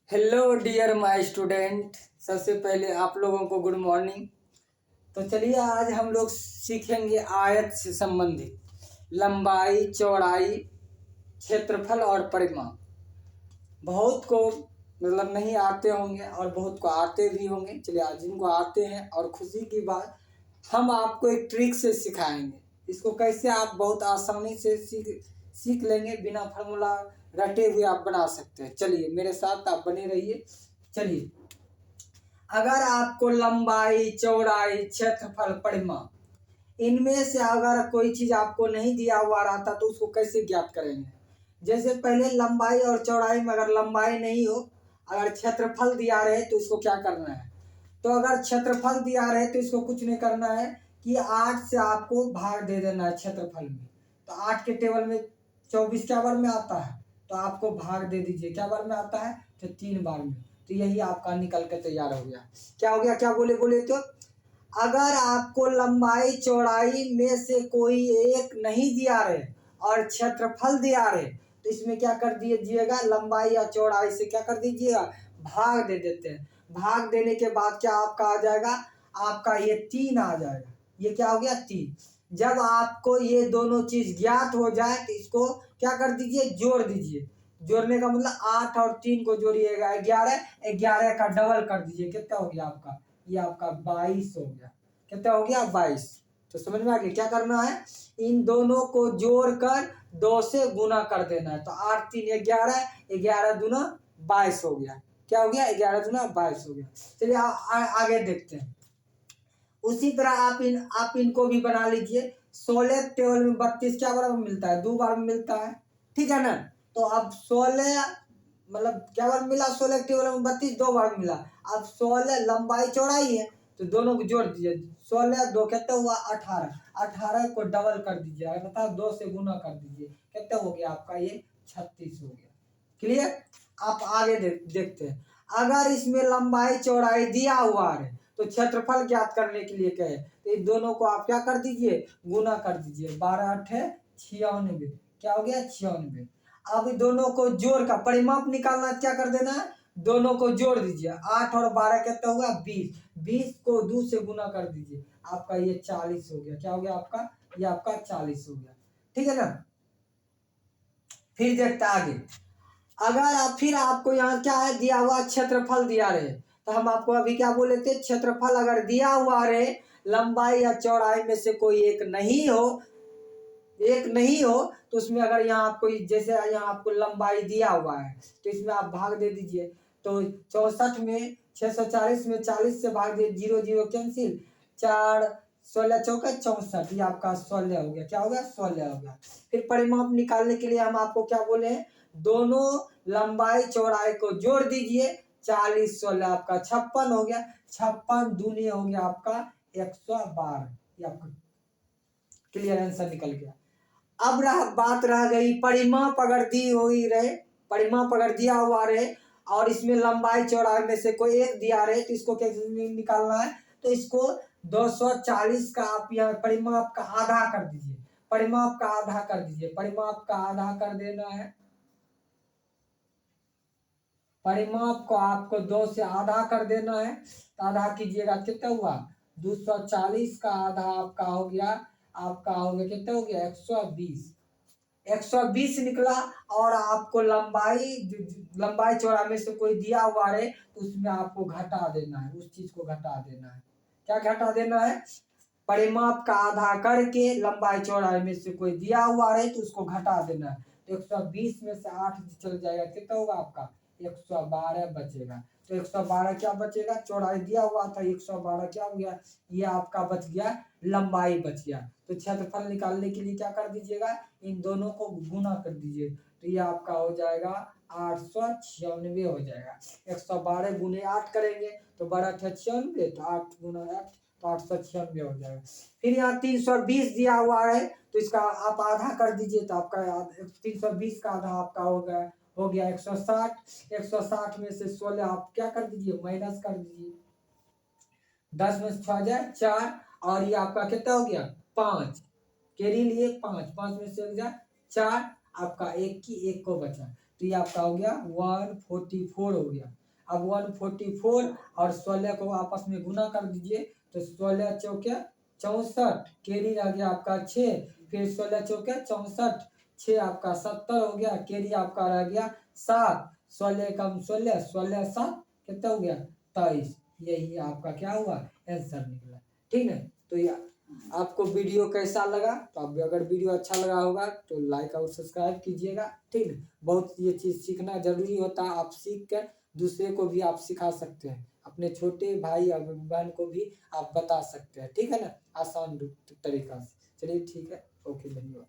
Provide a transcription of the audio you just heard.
Hello dear my student. सबसे पहले आप लोगों को गुड मॉर्निंग। तो चलिए आज हम लोग सीखेंगे आयत से संबंधित लंबाई, चौड़ाई, क्षेत्रफल और परिमाप। बहुत को मतलब नहीं आते होंगे और बहुत को आते भी होंगे। चलिए आज जिनको आते हैं और खुशी की बात, हम आपको एक ट्रिक से सिखाएंगे। इसको कैसे आप बहुत आसानी से सीख लेंगे, बिना फार्मूला रटे हुए आप बना सकते हैं। चलिए मेरे साथ आप बने रहिए। चलिए, अगर आपको लंबाई, चौड़ाई, क्षेत्रफल, परिमाप इनमें से अगर कोई चीज आपको नहीं दिया हुआ रहता तो उसको कैसे ज्ञात करेंगे। जैसे पहले लंबाई और चौड़ाई में अगर लंबाई नहीं हो, अगर क्षेत्रफल दिया रहे तो इसको क्या करना है। तो अगर क्षेत्रफल दिया रहे तो इसको कुछ नहीं करना है कि 8 से आपको भाग दे देना है क्षेत्रफल में। तो 8 के टेबल में 24 क्या बार में आता है, तो आपको भाग दे दीजिए। क्या बार में आता है, तो 3 बार में। तो यही आपका निकल के तैयार हो गया। क्या हो गया, क्या बोले तो अगर आपको लंबाई चौड़ाई में से कोई एक नहीं दिया रहे और क्षेत्रफल दिया रहे तो इसमें क्या कर दीजिएगा, लंबाई या चौड़ाई से क्या कर दीजिएगा, भाग दे देते हैं। भाग देने के बाद क्या आपका आ जाएगा, आपका ये 3 आ जाएगा। ये क्या हो गया, 3। जब आपको ये दोनों चीज ज्ञात हो जाए तो इसको क्या कर दीजिए, जोड़ दीजिए। जोड़ने का मतलब 8 और 3 को जोड़िएगा 11, 11 का डबल कर दीजिए। कितना हो गया आपका, ये आपका 22 हो गया। कितना हो गया, 22। तो समझ में आ गया क्या करना है, इन दोनों को जोड़कर 2 से गुना कर देना है। तो 8 3 11, 11 दूना 22 हो गया। क्या हो गया, 11 दूना 22 हो गया। चलिए आगे देखते हैं। उसी तरह आप इनको भी बना लीजिए। 16 टेबल में 32 क्या बार में मिलता है, 2 बार में मिलता है, ठीक है ना। तो अब 16 मतलब क्या बार मिला, 16 टेबल में 32 2 बार मिला। अब 16 लंबाई चौड़ाई है तो दोनों को जोड़ दीजिए। 16 2 कितना हुआ, 18। 18 को डबल कर दीजिए, अर्थात 2 से गुना कर दीजिए। कितना हो गया आपका, ये 36 हो गया। क्लियर। आप आगे देखते हैं। अगर इसमें लंबाई चौड़ाई दिया हुआ है तो क्षेत्रफल ज्ञात करने के लिए कहे तो इन दोनों को आप क्या कर दीजिए, गुना कर दीजिए। 12 8 96, क्या हो गया, 96। अब दोनों को जोड़ का परिमाप निकालना, क्या कर देना है, दोनों को जोड़ दीजिए। 8 और 12 कितना हुआ, 20। 20 को 2 से गुना कर दीजिए, आपका ये 40 हो गया। क्या हो गया आपका, ये आपका 40 हो गया। ठीक है ना। फिर देखते आगे। अगर आप फिर आपको यहाँ क्या है दिया हुआ, क्षेत्रफल दिया रहे तो हम आपको अभी क्या बोले थे, क्षेत्रफल अगर दिया हुआ रहे लंबाई या चौड़ाई में से कोई एक नहीं हो, तो उसमें अगर यहाँ आपको जैसे यहाँ आपको लंबाई दिया हुआ है तो इसमें आप भाग दे दीजिए। तो 64 में 640 में 40 से भाग दे, 0 0 कैंसिल, 4 16 चौका 64, ये आपका 16 हो गया। क्या हो गया, 16 हो गया। फिर परिमाप निकालने के लिए हम आपको क्या बोले हैं, दोनों लंबाई चौड़ाई को जोड़ दीजिए। 40 16 आपका 56 हो गया। 56 दूनी हो गया आपका 112। ये आपका क्लियर आंसर निकल गया। अब बात रह गई परिमाप अगर दी हुई रहे, परिमाप अगर दिया हुआ रहे और इसमें लंबाई चौड़ाई में से कोई एक दिया रहे तो इसको कैसे निकालना है, तो इसको 240 का आप यहाँ परिमाप का आधा कर दीजिए। परिमाप का आधा कर दीजिए, परिमाप का आधा कर देना है। परिमाप को आपको 2 से आधा कर देना है। तो आधा कीजिएगा, कितना हुआ, 240 का आधा आपका हो गया, कितना हो गया, 120। 120 निकला। और आपको लंबाई चौड़ा में से कोई दिया हुआ है तो उसमें आपको घटा देना है, उस चीज को घटा देना है। क्या घटा देना है, परिमाप का आधा करके लंबाई चौड़ाई में से कोई दिया हुआ है तो उसको घटा देना है। तो 120 में से 8 चल जाएगा, कितना होगा आपका, 112 बचेगा। तो 112 क्या बचेगा, चौड़ाई दिया हुआ था, 112 क्या हो गया, ये आपका बच गया, लंबाई बच गया। तो क्षेत्रफल निकालने के लिए क्या कर दीजिएगा, इन दोनों को गुना कर दीजिए। तो ये आपका हो जाएगा 896 हो जाएगा। 112 गुने 8 करेंगे तो 12 96, तो 8 गुना 8 तो 896 हो जाएगा। फिर यहाँ 320 दिया हुआ है तो इसका आप आधा कर दीजिए। तो आपका 320 का आधा आपका हो गया 160। 160 में से 16 आप क्या कर दीजिए, माइनस कर दीजिए। 10 में से 6 जाए 4, और ये आपका कितना हो गया, 5 केरी लिए 5, 5 में से हो गया 4, आपका एक को बचा। तो ये आपका हो गया 144 हो गया। अब 144 और 16 को आपस में गुना कर दीजिए, तो 16 चौके 64, कैरी रह गया आपका 6, फिर 16 चौके 64, 6 आपका 70 हो गया, कैरी आपका रह गया 7, 16 कम 16, 16 7 कितना हो गया 23। यही आपका क्या हुआ आंसर निकला। ठीक है, तो ये आपको वीडियो कैसा लगा, तो अब अगर वीडियो अच्छा लगा होगा तो लाइक और सब्सक्राइब कीजिएगा। ठीक है, बहुत ये चीज़ सीखना जरूरी होता है, आप सीख कर दूसरे को भी आप सिखा सकते हैं, अपने छोटे भाई और बहन को भी आप बता सकते हैं। ठीक है ना, आसान तरीका से। चलिए ठीक है, ओके, धन्यवाद।